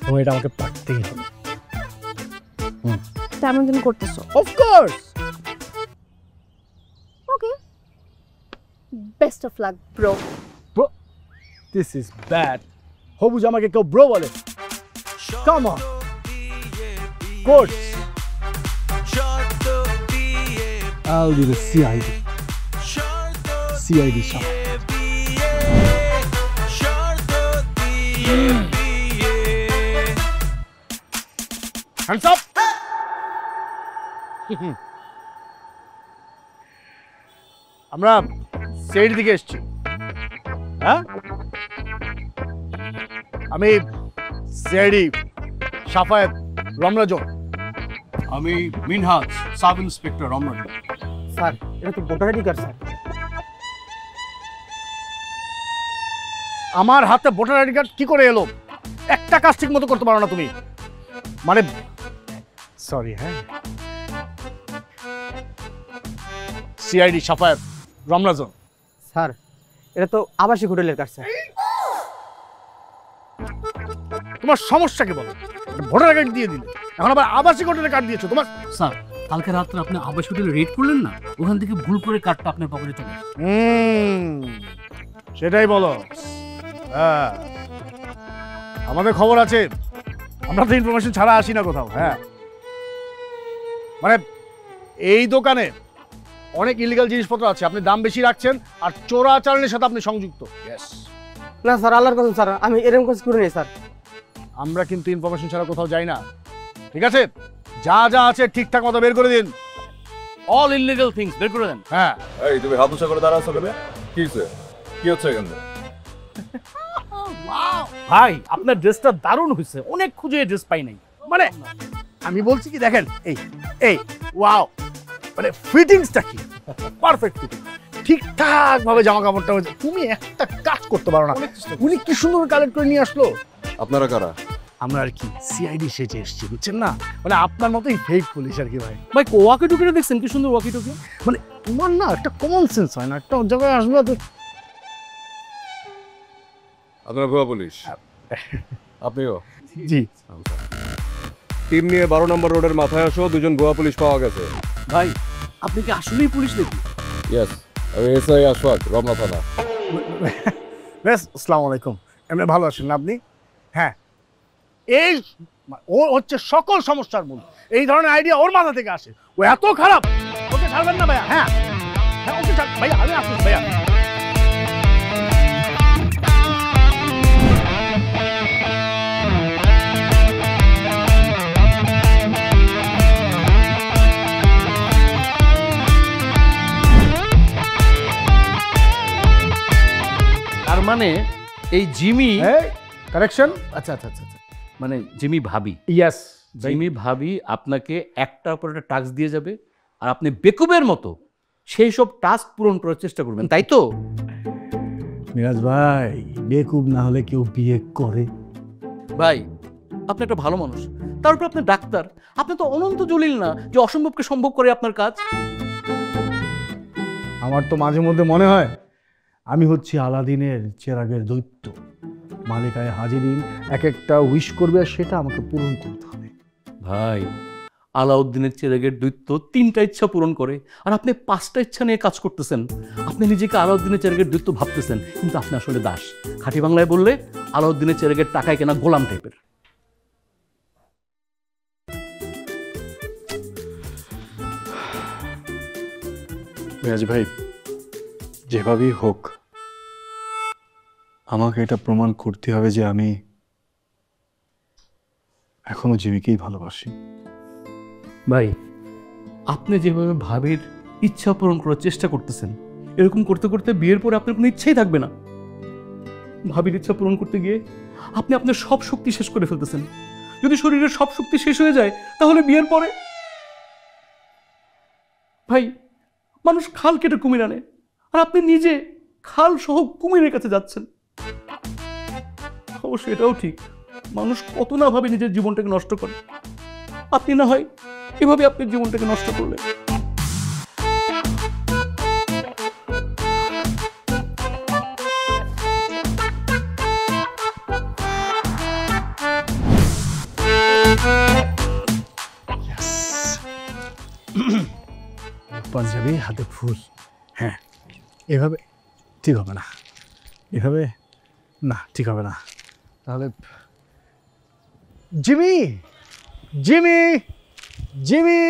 এবং এটা আমাকে পারতেই হবে। তেমন তুমি করতেছো? Of course. Okay, best of luck bro. Bro, this is bad. হবুজ আমাকে কেউ ব্রো বলে? Come on course. I'll do the CID. CID shop. Hands up! আমরা সেইড দিকে এসেছি। হ্যাঁ, আমি সিআইডি সাফায়েত রমরাজন। আমি Minhaj, sub inspector Raman. Sir এটা তো ভোটার আইডি কার্ড স্যার। আমার হাতে ভোটার আইডি কার্ড কি করে এলো? একটা কাজ ঠিক মতো করতে পারো না তুমি। মানে সরি। হ্যাঁ, সিআইডি সাফায়েত রমরাজন। স্যার এটা তো আবাসিক হোটেলের কার্ড স্যার। তোমার সমস্যা কি বলো? ভোটার কার্ড দিয়ে দিলে, এখন আবার আবাসিক হোটেলের কার্ড দিয়েছো। তোমার স্যার, কালকে রাত্রে আপনি আবাস হোটেলে রেড করলেন না, ওখান থেকে ভুল করে কার্ডটা আপনার পকেটে চলে আসে। সেটাই বলো। হ্যাঁ, আমাদের খবর আছে, আমরা তো ইনফরমেশন ছাড়া আসি না কোথাও। হ্যাঁ, মানে এই দোকানে অনেক ইলিগাল জিনিসপত্র আছে, আপনি দাম বেশি রাখছেন আর চোরাচালানের সাথে আপনি সংযুক্ত। না স্যার, আল্লাহর কসম স্যার, আমি এরকম কাজ করি নাই স্যার। আমরা কিন্তু ইনফরমেশন ছাড়া কোথাও যাই না, ঠিক আছে? যা যা আছে ঠিকঠাক মতো বের করে দিন। অল ইললিগাল থিংস বের করে দেন। হ্যাঁ। এই তুমি হাত উঁচা করে দাঁড়াচ্ছো কেন? কি হচ্ছে? কি হচ্ছে এখানে? ভাই, আপনার ড্রেসটা দারুণ হয়েছে, অনেক খুঁজে ড্রেস পাই নাই। মানে আমি বলছি কি, দেখেন এই এই ওয়াও, মানে ফিটিংসটা কি পারফেক্ট ফিটিং, ঠিকঠাক ভাবে জামা কাপড়টা হয়েছে। তুমি একটা কাজ করতে পারো না? উনি কি সুন্দর কালেক্ট করে নিয়ে আসলো। আপনারা কারা? আমরা আর কি সিআইডি সেজে এসেছি, বুঝছেন না? মানে আপনার মতোই ফেক পুলিশ আর কি ভাই। ভাই ওয়াকি টুকিটা দেখছেন কি সুন্দর ওয়াকি টুকি? মানে তোমার না একটা কমন সেন্স হয় না? একটা জায়গায় আসবে তো। আপনারা ভুয়া পুলিশ? আপনিও? জি। টিম নিয়ে 12 নম্বর রোডের মাথায় আসো, 2জন ভুয়া পুলিশ পাওয়া গেছে। ভাই আপনি কি আসলেই পুলিশ নাকি? ইয়েস, আমি এসআই আশফাক, রমনা থানা। বেশ, আসসালামু আলাইকুম। এমনি ভালো আছেন না আপনি? হ্যাঁ, এই ও হচ্ছে সকল সমস্যার মূল। এই ধরনের আইডিয়া ওর মাথা থেকে আসে। ও এত খারাপ, ওকে ছাড়বেন না ভাইয়া। হ্যাঁ হ্যাঁ, ওকে ছাড় ভাইয়া, আমি আসছি ভাইয়া। তার মানে এই জিমি, কারেকশন। আচ্ছা আচ্ছা আচ্ছা, মানে জিমি ভাবি। ইয়েস, জিমি ভাবি আপনাকে একটার পর একটা টাস্ক দিয়ে যাবে, আর আপনি বেকুবের মতো সেই সব টাস্ক পূরণ করার চেষ্টা করবেন, তাই তো? মিরাজ ভাই, বেকুব না হলে কেউ বিয়ে করে? ভাই আপনি একটা ভালো মানুষ, তারপর আপনি ডাক্তার, আপনি তো অনন্ত জলিল না যে অসম্ভবকে সম্ভব করে আপনার কাজ। আমার তো মাঝে মধ্যে মনে হয় আমি হচ্ছি আলাদিনের চেরাগের দৈত্য। মালিকায় হাজিরিন এক একটা উইশ করবে আর সেটা আমাকে পূরণ করতে হবে। ভাই আলাউদ্দিনের চেরাগের দৈত্য 3টা ইচ্ছা পূরণ করে, আর আপনি 5টা ইচ্ছা নিয়ে কাজ করতেছেন। আপনি নিজেকে আলাউদ্দিনের চেরাগের দৈত্য ভাবতেছেন, কিন্তু আপনি আসলে দাস। খাঁটি বাংলায় বললে আলাউদ্দিনের চেরাগের টাকায় কেনা গোলাম টাইপের। মিরাজ ভাই, যেভাবেই হোক আমাকে এটা প্রমাণ করতে হবে যে আমি এখনো জিমিকেই ভালোবাসি। ভাই আপনি যেভাবে ভাবির ইচ্ছা পূরণ করার চেষ্টা করতেছেন, এরকম করতে করতে বিয়ের পরে আপনার কোনো ইচ্ছাই থাকবে না। ভাবির ইচ্ছা পূরণ করতে গিয়ে আপনি আপনার সব শক্তি শেষ করে ফেলতেছেন। যদি শরীরের সব শক্তি শেষ হয়ে যায় তাহলে বিয়ের পরে ভাই মানুষ খাল কেটে কুমির আনে, আর আপনি নিজে খাল সহ কুমিরের কাছে যাচ্ছেন। অবশ্য এটাও ঠিক, মানুষ কত না ভাবে নিজের জীবনটাকে নষ্ট করে। আপনি না হয় এভাবে আপনার জীবনটাকে নষ্ট করলেন। পাঞ্জাবি হাতে ফুল। হ্যাঁ, এভাবে ঠিক হবে না, এভাবে না, ঠিক হবে না। তাহলে Jimmy, Jimmy, Jimmy,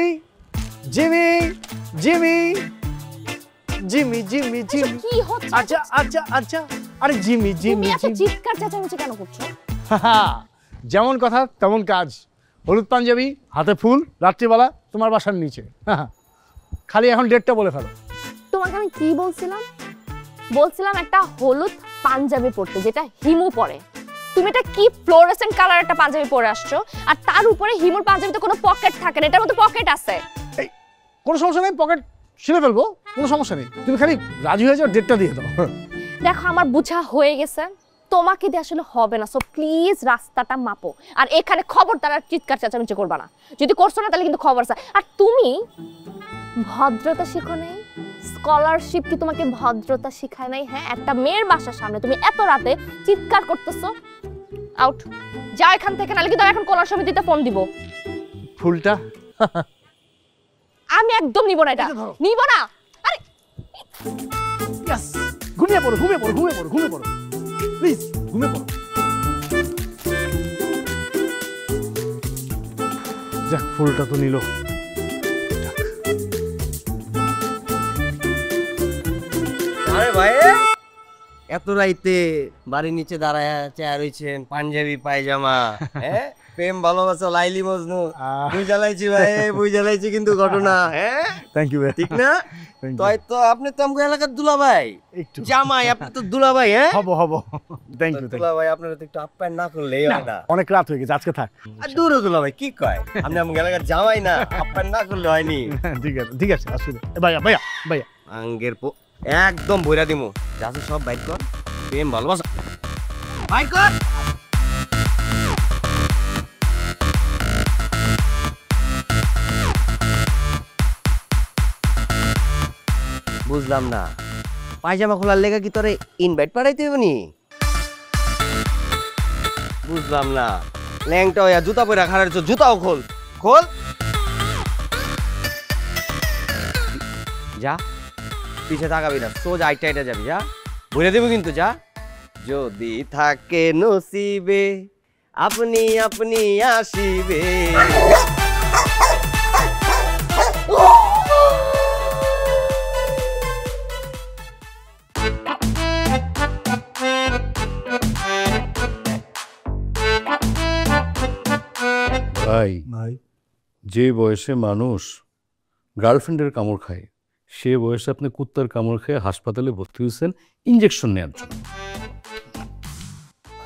Jimmy, Jimmy, Jimmy, Jimmy, Jimmy. কি হচ্ছে? আচ্ছা আচ্ছা আচ্ছা, আরে জিমি, জিমি, তুমি এত চিৎকার চেঁচামেচি কেন করছো? যেমন কথা তেমন কাজ। হলুদ পাঞ্জাবি হাতে ফুল, রাত্রিবেলা তোমার বাসার নিচে। খালি এখন ডেটটা বলে ফেলো। তোমাকে আমি কি বলছিলাম? বলছিলাম একটা হলুদ পাঞ্জাবি পরতে, যেটা হিমু পরে। তুমি এটা কি ফ্লোরেসেন্ট কালার একটা পাঞ্জাবি পরে আসছো, আর তার উপরে হিমুর পাঞ্জাবিতে কোনো পকেট থাকে না, এটার মধ্যে পকেট আছে। এই কোনো সমস্যা নেই, পকেট ছিঁড়ে ফেলবো, কোনো সমস্যা নেই। তুমি খালি রাজি হয়ে যাও, ডেটটা দিয়ে দাও। দেখো আমার বুঝা হয়ে গেছে, তোমাকে দিয়ে আসলে হবে না। সো প্লিজ রাস্তাটা মাপো, আর এখানে খবরদার আর চিৎকার চেঁচামেচি করবা না। যদি করছো না তাহলে কিন্তু খবর আছে। আর তুমি ভদ্রতা শিখো নাই? স্কলারশিপ কি তোমাকে ভদ্রতা শিখায় নাই? হ্যাঁ, একটা মেয়ের বাসার সামনে তুমি এত রাতে চিৎকার করতেছো। আউট, যাও এখান থেকে, নাহলে কিন্তু এখন কলার সমিতিতে ফোন দিব। ফুলটা আমি একদম নিব না, এটা নিব না। আরে ঘুমিয়ে পড়ো, ঘুমিয়ে পড়ো, ঘুমিয়ে পড়ো, ঘুমিয়ে পড়ো, প্লিজ ঘুমিয়ে পড়ো। যাক, ফুলটা তো নিল। আরে ভাই, এত রাইতে বাড়ির নিচে দাঁড়ায় চেয়ার রয়েছেন, পাঞ্জাবি পায়জামা, হ্যাঁ প্রেম ভালোবাসা লাইলি মজনু বুঝ জ্বালাইছি ভাই, বুঝ জ্বালাইছি কিন্তু ঘটনা। হ্যাঁ থ্যাংক ইউ, ঠিক না? তাই তো আপনি তো আমগো এলাকার দুলাভাই, জামাই আপনি তো দুলাভাই। হ্যাঁ হবো হবো, থ্যাংক ইউ। দুলাভাই আপনারা তো একটু আপ্যায়ন না করলেই হয় না। অনেক রাত হয়ে গেছে, আজকে থাক। আর দূর দুলাভাই কি কয়, আপনি আমগো এলাকার জামাই না, আপ্যায়ন না করলে হয়নি। ঠিক আছে, ঠিক আছে, আসলে ভাইয়া, ভাইয়া, ভাইয়া আঙ্গের একদম বইরা দিমু যাচ্ছে সব বাইর কর প্রেম ভালোবাসা বাইর কর বুঝলাম না পায়জামা খোলার লেগে কি তোরে ইনভাইট পাঠাইতে হবে নি বুঝলাম না ল্যাংটা হইয়া জুতা পরে খাড়ার জুতাও খোল খোল যা পিছে তাকাবি না সোজা আইটা আইটা যাবি যা বলে দেবো কিন্তু যা যদি থাকে নসিবে আপনি আপনি আসিবে ভাই যে বয়সে মানুষ গার্লফ্রেন্ডের কামড় খায় সে বয়সে আপনি কুত্তার কামড় খেয়ে হাসপাতালে ভর্তি হয়েছেন ইঞ্জেকশন নেওয়ার জন্য।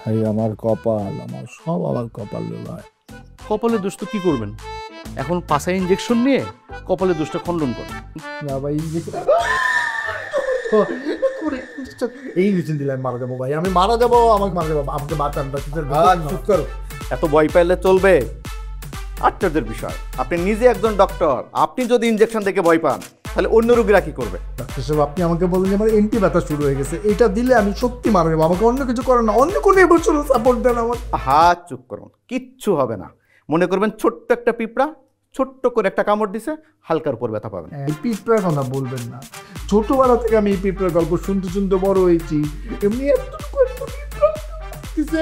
ভাই আমার কপাল, আমার সব আমার কপাল রে ভাই। কপালে দোষ তো কি করবেন, এখন পাশায় ইঞ্জেকশন নিয়ে কপালে দোষটা খণ্ডন করেন। না ভাই এই ইঞ্জেকশন দিলে আমি মারা যাবো ভাই, আমি মারা যাবো, আমাকে মারা যাবো, আমাকে বাঁচান। চুপ করো, এত ভয় পাইলে চলবে? আশ্চর্যের বিষয়, আপনি নিজে একজন ডক্টর, আপনি যদি ইনজেকশন দেখে ভয় পান তাহলে অন্য রোগীরা কি করবে? ডাক্তার সাহেব আপনি আমাকে বলেন যে আমার এন্টি ব্যথা শুরু হয়ে গেছে, এটা দিলে আমি সত্যি মারা যাবো, আমাকে অন্য কিছু করেন না, অন্য কোনো এবছর সাপোর্ট দেন আমার। হাত চুপ করুন, কিচ্ছু হবে না। মনে করবেন ছোট্ট একটা পিঁপড়া ছোট্ট করে একটা কামড় দিছে, হালকার উপর ব্যথা পাবেন। এই পিঁপড়ার কথা বলবেন না, ছোটবেলা থেকে আমি এই পিঁপড়ার গল্প শুনতে শুনতে বড় হয়েছি। এমনি এতটুকু একটা পিঁপড়া দিছে,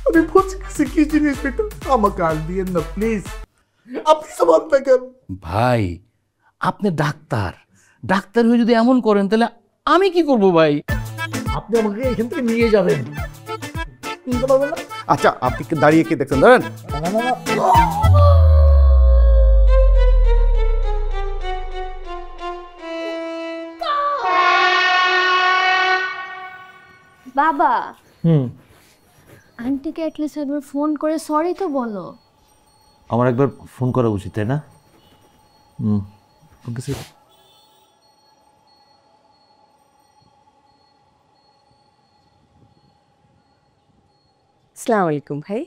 আমি বুঝে গেছি কি জিনিস এটা, আমাকে আর দিয়েন না প্লিজ। আপনি সমান থাকেন ভাই, আপনি ডাক্তার, ডাক্তার হয়ে যদি এমন করেন তাহলে আমি কি করব ভাই? আপনি আমাকে এখান থেকে নিয়ে যাবেন। আচ্ছা আপনি দাঁড়িয়ে কি দেখছেন ধরেন? বাবা আন্টিকে অ্যাটলিস্ট একবার ফোন করে সরি তো বলো। আমার একবার ফোন করা উচিত, তাই না? আসসালামু আলাইকুম ভাই,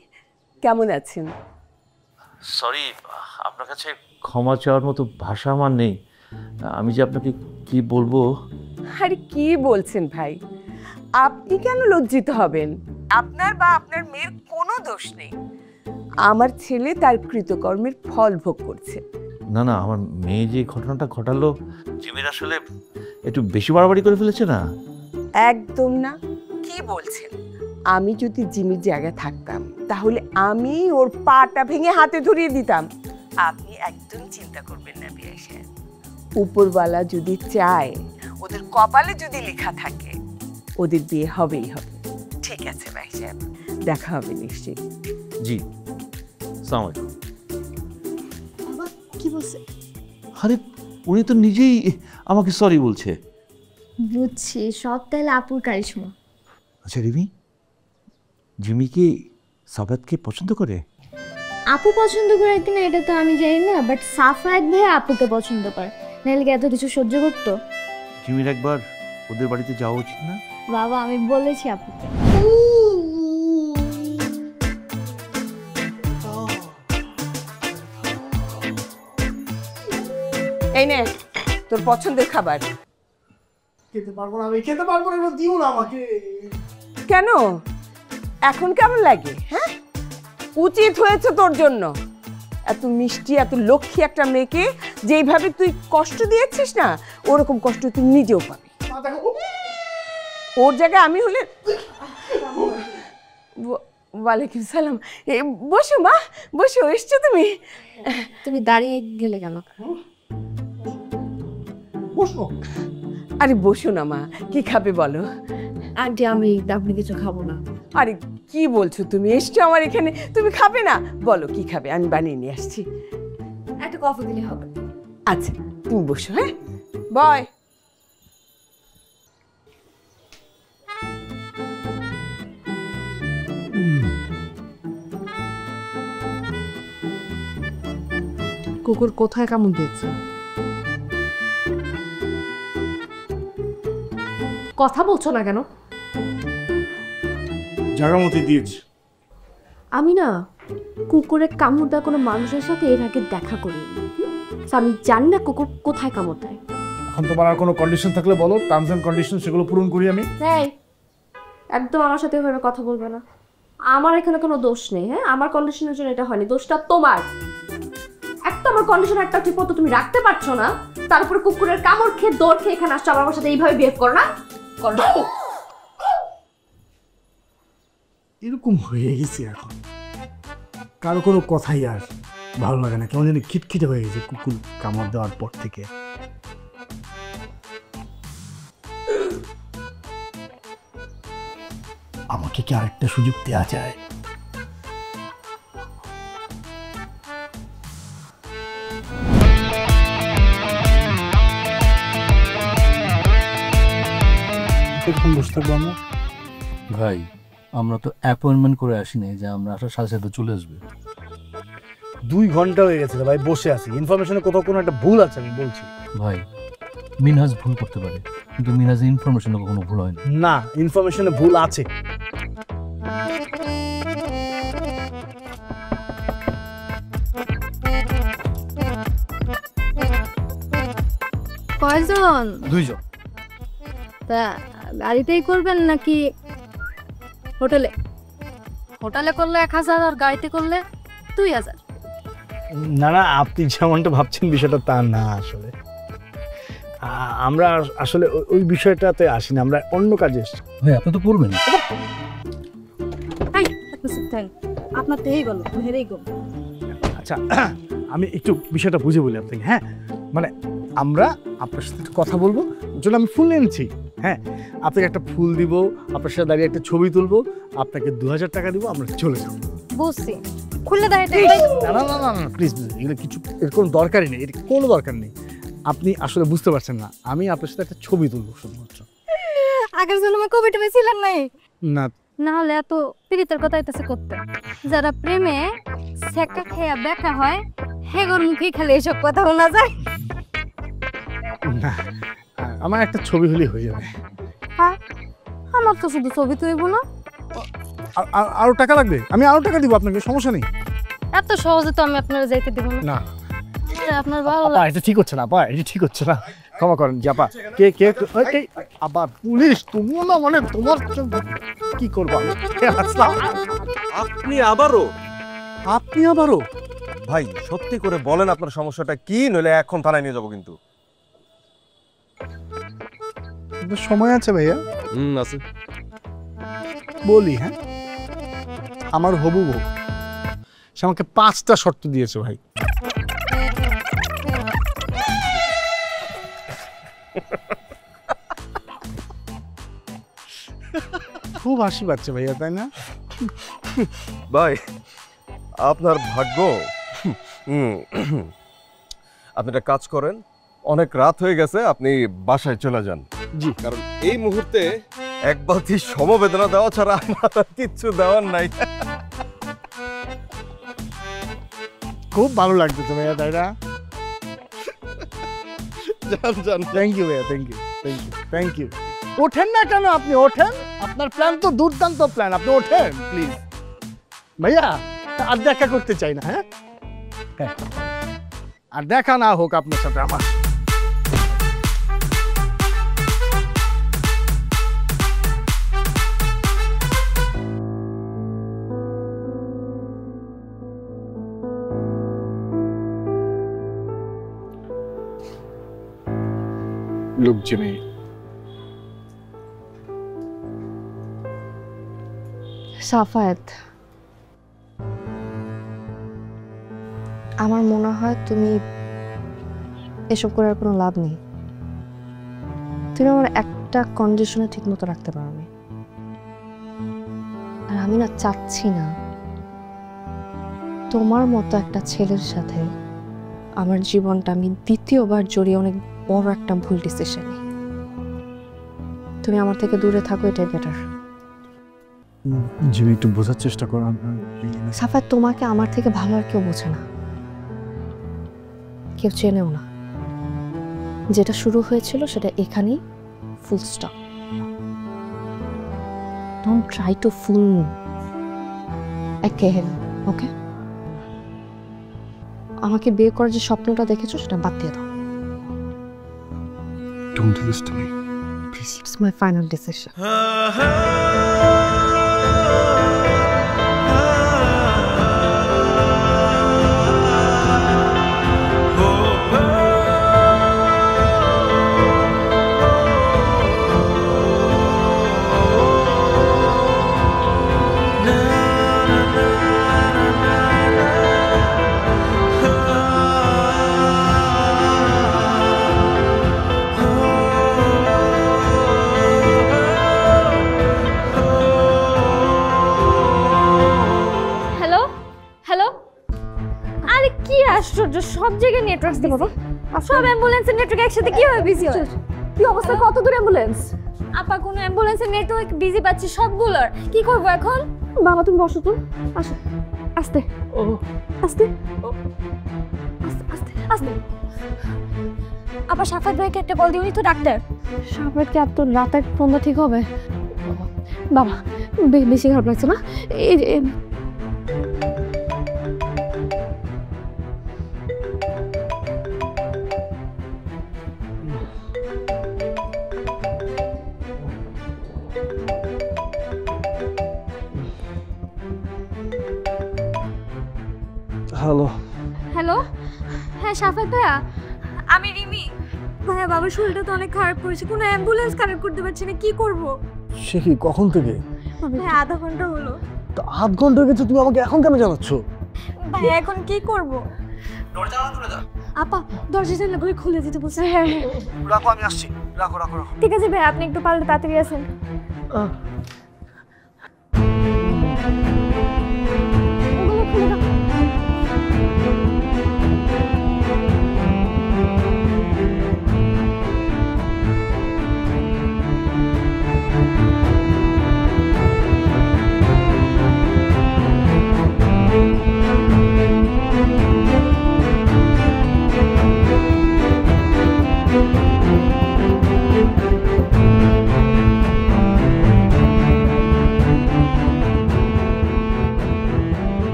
কেমন আছেন? সরি, আপনার কাছে ক্ষমা চাওয়ার মতো ভাষা আমার নেই। আমি যে আপনাকে কি বলবো। আরে কি বলছেন ভাই, আপনি কেন লজ্জিত হবেন? আপনার বা আপনার মেয়ের কোনো দোষ নেই, আমার ছেলে তার কৃতকর্মের ফল ভোগ করছে। না না, আমার মেয়ে যে ঘটনাটা ঘটালো, জিমির আসলে একটু বেশি বাড়াবাড়ি করে ফেলেছে না? একদম না। কি বলছেন? আমি যদি জিমির জায়গায় থাকতাম তাহলে আমি ওর পাটা ভেঙে হাতে ধরিয়ে দিতাম। আপনি একদম চিন্তা করবেন না বিয়া সাহেব, উপরওয়ালা যদি চায়, ওদের কপালে যদি লেখা থাকে, ওদের বিয়ে হবেই হবে। ঠিক আছে ভাই সাহেব, দেখা হবে নিশ্চয়ই। জি, আসসালামু আলাইকুম। বাবা কি বলছে? আরে উনি তো নিজেই আমাকে সরি বলছে। বুঝছি, সব তাহলে আপুর কারিশমা। আচ্ছা রিমি, জিমি কি সাফায়াতকে পছন্দ করে? আপু পছন্দ করে কিনা এটা তো আমি জানি না, বাট সাফায়াত ভাই আপুকে পছন্দ করে, নাহলে কি এত কিছু সহ্য করতো? জিমির একবার ওদের বাড়িতে যাওয়া উচিত না? বাবা আমি বলেছি আপুকে। এই নে তোর পছন্দের খাবার। খেতে পারবো না, আমি খেতে পারবো না, দিও না আমাকে। কেন? এখন কেমন লাগে? হ্যাঁ, উচিত হয়েছে তোর জন্য। এত মিষ্টি এত লক্ষ্মী একটা মেয়েকে যেইভাবে তুই কষ্ট দিয়েছিস না, ওরকম কষ্ট তুই নিজেও পাবি। ওর জায়গায় আমি হলে। ওয়ালাইকুম সালাম। বসো মা, বসো। এসছো তুমি? তুমি দাঁড়িয়ে গেলে কেন? বসো। আরে বসো না মা, কি খাবে বলো? আন্টি আমি আপনি কিছু খাবো না। আরে কি বলছো তুমি? এসছো আমার এখানে, তুমি খাবে না? বলো কি খাবে, আমি বানিয়ে নিয়ে আসছি। একটা কফি দিলে হবে। আচ্ছা তুমি বসো। হ্যাঁ বয়। কুকুর কোথায় কামড় দিয়েছে? কথা বলছো না কেন? জায়গা মতো দিয়েছি। আমি না কুকুরের কামড় দেওয়া কোনো মানুষের সাথে এর আগে দেখা করিনি। আমি জানি না কুকুর কোথায় কামড় দেয়। এখন তোমার আর কোনো কন্ডিশন থাকলে বলো, টার্মস এন্ড কন্ডিশন সেগুলো পূরণ করি আমি। এই একদম আমার সাথে এভাবে কথা বলবে না। আমার এখানে কোনো দোষ নেই। হ্যাঁ, আমার কন্ডিশনের জন্য এটা হয়নি, দোষটা তোমার। একটা আমার কন্ডিশন একটা ঠিক মতো তুমি রাখতে পারছো না, তারপরে কুকুরের কামড় খেয়ে দৌড় খেয়ে এখানে আসছো, আমার সাথে এইভাবে বিহেভ করো না। এরকম হয়ে গেছি এখন, কারো কোনো কথাই আর ভালো লাগে না, কেমন যেন খিটখিটে হয়ে গেছে কুকুর কামড় দেওয়ার পর থেকে। আমাকে কি আরেকটা সুযোগ দেওয়া যায়? এরকম বসে থাকবো আমরা? ভাই আমরা তো অ্যাপয়েন্টমেন্ট করে আসিনি যে আমরা আসার সাথে সাথে চলে আসবে। 2 ঘন্টা হয়ে গেছে ভাই, বসে আছি। ইনফরমেশনে কোথাও কোনো একটা ভুল আছে, আমি বলছি। ভাই মিনহাজ ভুল করতে পারে, কিন্তু মিনহাজের ইনফরমেশনে কখনো ভুল হয় না, ইনফরমেশনে ভুল আছে। কয়জন? 2 জন। তা গাড়িতেই করবেন নাকি হোটেলে? হোটেলে করলে 1000 আর গাড়িতে করলে 2000। না না, আপনি যেমনটা ভাবছেন বিষয়টা তা না। আসলে আমরা আসলে ওই বিষয়টাতে আসি না, আমরা অন্য কাজে এসেছি। ভাই আপনি তো পড়বেন। আপনার তো এই বলো, হেরেই গো। আচ্ছা, আমি একটু বিষয়টা বুঝে বলি আপনাকে। হ্যাঁ, মানে আমরা আপনার সাথে একটু কথা বলবো, ওর জন্য আমি ফুল এনেছি। হ্যাঁ, আপনাকে একটা ফুল দিব, আপনার সাথে দাঁড়িয়ে একটা ছবি তুলবো, আপনাকে 2000 টাকা দিব, আমরা চলে যাবো। বুঝছি, খুলে দাঁড়িয়ে না না না না, প্লিজ, এগুলো কিছু, এর কোনো দরকারই নেই, এর কোনো দরকার নেই। আপনি আসলে বুঝতে পারছেন না, আমি আপনার সাথে একটা ছবি তুলবো শুধুমাত্র। আগের জন্মে কবিটা ছিলেন নাই? না, না হলে এত পীড়িতের কথা হইতেছে করতে। যারা প্রেমে সেকা খেয়া দেখা হয়, হেগর মুখে খালি এসব কথা শোনা যায়। না, আমার একটা ছবি হলেই হয়ে যাবে। হ্যাঁ, আমার তো শুধু ছবি তুইব না, আরো টাকা লাগবে, আমি আরো টাকা দিব আপনাকে, সমস্যা নেই। এত সহজে তো আমি আপনারা যাইতে দিব না। না, আপনার ভালো আপা, এটা ঠিক হচ্ছে না, আপা, এটা ঠিক হচ্ছে না, ক্ষমা করেন। জি আপা, কে কে আবার পুলিশ, তুমিও না, মানে তোমার কি করবো আমি? আপনি আবারও? আপনি আবারও? ভাই সত্যি করে বলেন আপনার সমস্যাটা কি, নইলে এখন থানায় নিয়ে যাবো কিন্তু। সময় আছে ভাইয়া? আছে। বলি, হ্যাঁ, আমার হবু বউ সে আমাকে 5টা শর্ত দিয়েছে ভাই। খুব হাসি পাচ্ছে ভাইয়া, তাই না? ভাই আপনার ভাগ্য। আপনি একটা কাজ করেন, অনেক রাত হয়ে গেছে, আপনি বাসায় চলে যান। জি, কারণ এই মুহূর্তে এক বালতি সমবেদনা দেওয়া ছাড়া আমার আর কিচ্ছু দেওয়ার নাই। খুব ভালো লাগতেছে ভাইয়া, তাই না? যান। থ্যাংক ইউ ভাইয়া, thank you, thank you, thank you. ওঠেন না কেন আপনি? ওঠেন, আপনার প্ল্যান তো দুর্দান্ত প্ল্যান, আপনি ওঠেন প্লিজ। ভাইয়া আর দেখা করতে চাই না। হ্যাঁ, আর দেখা না হোক আপনার সাথে আমার। Look, Jimmy. সাফায়েত, আমার মনে হয় তুমি এসব করার কোনো লাভ নেই। তুমি আমার একটা কন্ডিশনে ঠিক মতো রাখতে পারোনি, আর আমি না চাচ্ছি না তোমার মতো একটা ছেলের সাথে আমার জীবনটা আমি দ্বিতীয়বার জড়িয়ে অনেক বড় একটা ভুল ডিসিশন নিই। তুমি আমার থেকে দূরে থাকো, এটাই বেটার। জিমি, একটু বোঝার চেষ্টা করো। সাফায়েত, তোমাকে আমার থেকে ভালো আর কেউ বোঝে না, কেউ চেনেও না। যেটা শুরু হয়েছিল সেটা এখানেই full stop. Don't try to fool me. Again, okay? আমাকে বিয়ে করার যে স্বপ্নটা দেখেছো সেটা বাদ দিয়ে দাও। Don't do this to me. Please, it's my final decision. Hello hello, আরে কি আশ্চর্য, সব জায়গায় নেটওয়ার্ক দিছে বাবা। সব অ্যাম্বুলেন্সের নেটওয়ার্ক একসাথে কিভাবে বিজি হয়? কি অবস্থা, কত দূর অ্যাম্বুলেন্স? আপা কোনো অ্যাম্বুলেন্সের নেটওয়ার্ক বিজি পাচ্ছি সবগুলোর, কি করবো এখন? বাবা তুমি বসো তো, আসো আস্তে আস্তে আস্তে আস্তে আস্তে। আপা সাফাত ভাইকে একটা বল দিই, উনি তো ডাক্তার। সাফাতকে এত রাতে ফোনটা ঠিক হবে? বাবা বেশি খারাপ লাগছে না? এই যে হ্যালো। হ্যালো, হ্যাঁ সাফাত ভাইয়া, আমি রিমি। ভাইয়া বাবার শরীরটা তো অনেক খারাপ করেছে, কোনো অ্যাম্বুলেন্স কানেক্ট করতে পারছি না, কি করব? সে কি, কখন থেকে? ভাই আধা ঘন্টা হলো। তো আধ ঘন্টা গেছে, তুমি আমাকে এখন কেন জানাচ্ছ? ভাই এখন কি করব? দরজা খুলে দাও। আপা দরজা জানলা করে খুলে দিতে বলছে। হ্যাঁ রাখো, আমি আসছি। রাখো রাখো রাখো। ঠিক আছে ভাই, আপনি একটু পারলে তাড়াতাড়ি আসেন। ওগুলো খুলে দাও।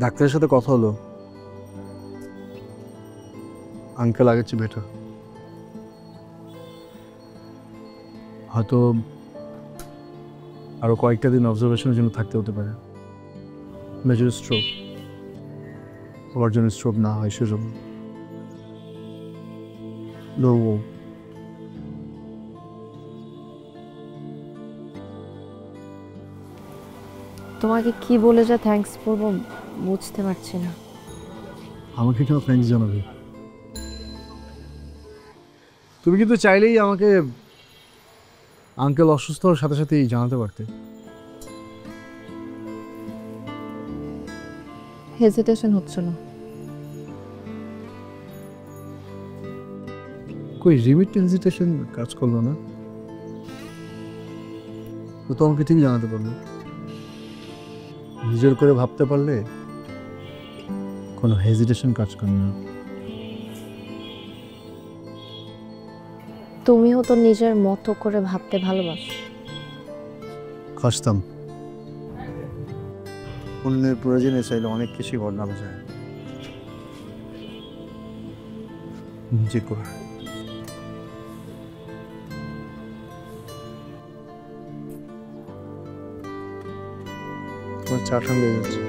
ডাক্তারের সাথে কথা হলো, আঙ্কেল আগের চেয়ে বেটার। হয়তো আরো কয়েকটা দিন অবজারভেশনের জন্য থাকতে হতে পারে। মেজর স্ট্রোক, আবার জন্য স্ট্রোক না হয় সেজন্য। তোমাকে কি বলে যা থ্যাঙ্কস বলবো বুঝতে পারছি না। আমাকে কেন থ্যাঙ্কস জানাবে? তুমি কিন্তু চাইলেই আমাকে আঙ্কেল অসুস্থ হওয়ার সাথে সাথেই জানাতে পারতে। হেজিটেশন হচ্ছে না। কই রিমিট হেজিটেশন কাজ করলো না তো? তোমাকে ঠিক জানাতে পারলো। নিজের করে ভাবতে পারলে কোনো হেজিটেশন কাজ করে না। তুমিও তো নিজের মতো করে ভাবতে ভালোবাসো। খাসতাম, অন্যের প্রয়োজনে চাইলে অনেক কিছুই বদলানো যায়। নিজে করে তোমার চা ঠান্ডা হয়ে যাচ্ছে।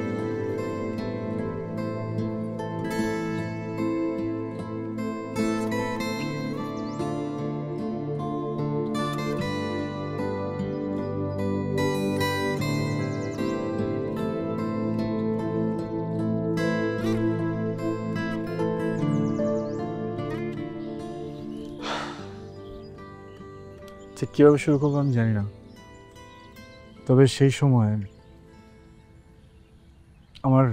কিভাবে শুরু করবো আমি জানি না, তবে সেই সময় আমার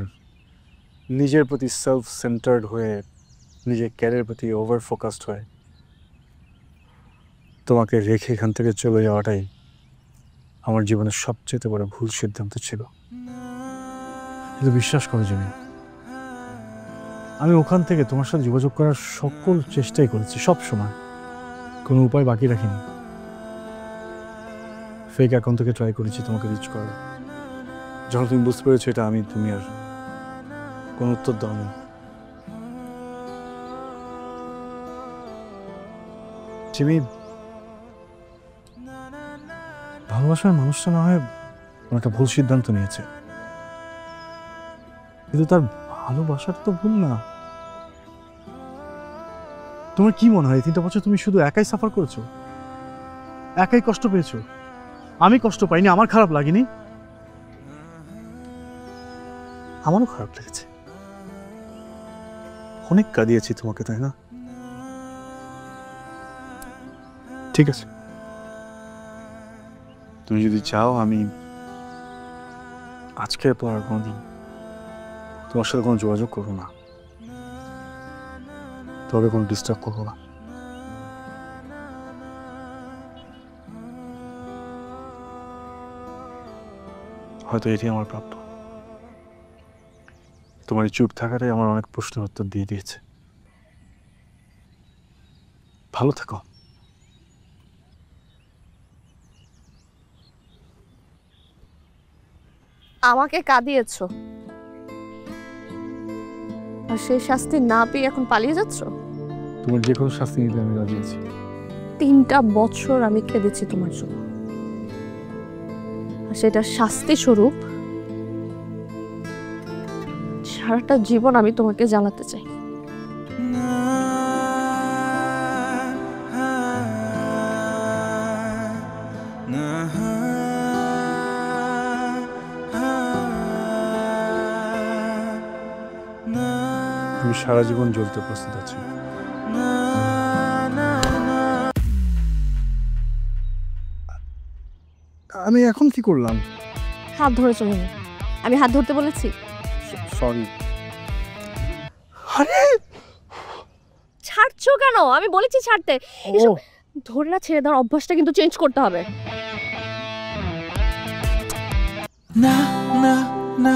নিজের প্রতি সেলফ সেন্টার্ড হয়ে, নিজের ক্যারিয়ার প্রতি ওভার ফোকাসড হয়ে তোমাকে রেখে এখান থেকে চলে যাওয়াটাই আমার জীবনের সবচেয়ে বড় ভুল সিদ্ধান্ত ছিল। কিন্তু বিশ্বাস করো জিমি, আমি ওখান থেকে তোমার সাথে যোগাযোগ করার সকল চেষ্টাই করেছি, সব সময় কোনো উপায় বাকি রাখিনি। ফেক অ্যাকাউন্ট থেকে ট্রাই করেছি তোমাকে রিচ করার। যখন তুমি বুঝতে পেরেছো এটা আমি, তুমি আর কোনো উত্তর দাওনি। জিমি, ভালোবাসার মানুষটা না হয় একটা ভুল সিদ্ধান্ত নিয়েছে, কিন্তু তার ভালোবাসার তো ভুল না। তোমার কি মনে হয় 3টা বছর তুমি শুধু একাই সাফার করেছো, একাই কষ্ট পেয়েছো? আমি কষ্ট পাইনি, আমার খারাপ লাগেনি? আমারও খারাপ লেগেছে, অনেক কাঁদিয়েছি তোমাকে, তাই না? ঠিক আছে, তুমি যদি চাও আমি আজকের পর আর কোনোদিন তোমার সাথে কোনো যোগাযোগ করবো না, তবে কোনো ডিস্টার্ব করবো না। হয়তো এটি আমার প্রাপ্য। তোমার এই চুপ থাকাটাই আমার অনেক প্রশ্নের উত্তর দিয়ে দিয়েছে। ভালো থাকো। আমাকে কাঁদিয়েছো, আর সেই শাস্তি না পেয়ে এখন পালিয়ে যাচ্ছ? তোমার যে কোনো শাস্তি নিতে আমি রাজি আছি। 3টা বছর আমি কেঁদেছি তোমার জন্য, আর সেটা শাস্তি স্বরূপ সারাটা জীবন আমি তোমাকে জ্বালাতে চাই। আমি সারা জীবন জ্বলতে প্রস্তুত আছি। আমি এখন কি করলাম? হাত ধরে চলে না, আমি হাত ধরতে বলেছি? সরি। ছাড়ছো কেন? আমি বলেছি ছাড়তে। এসব ধরে না ছেড়ে দেওয়ার অভ্যাসটা কিন্তু চেঞ্জ করতে হবে। না না না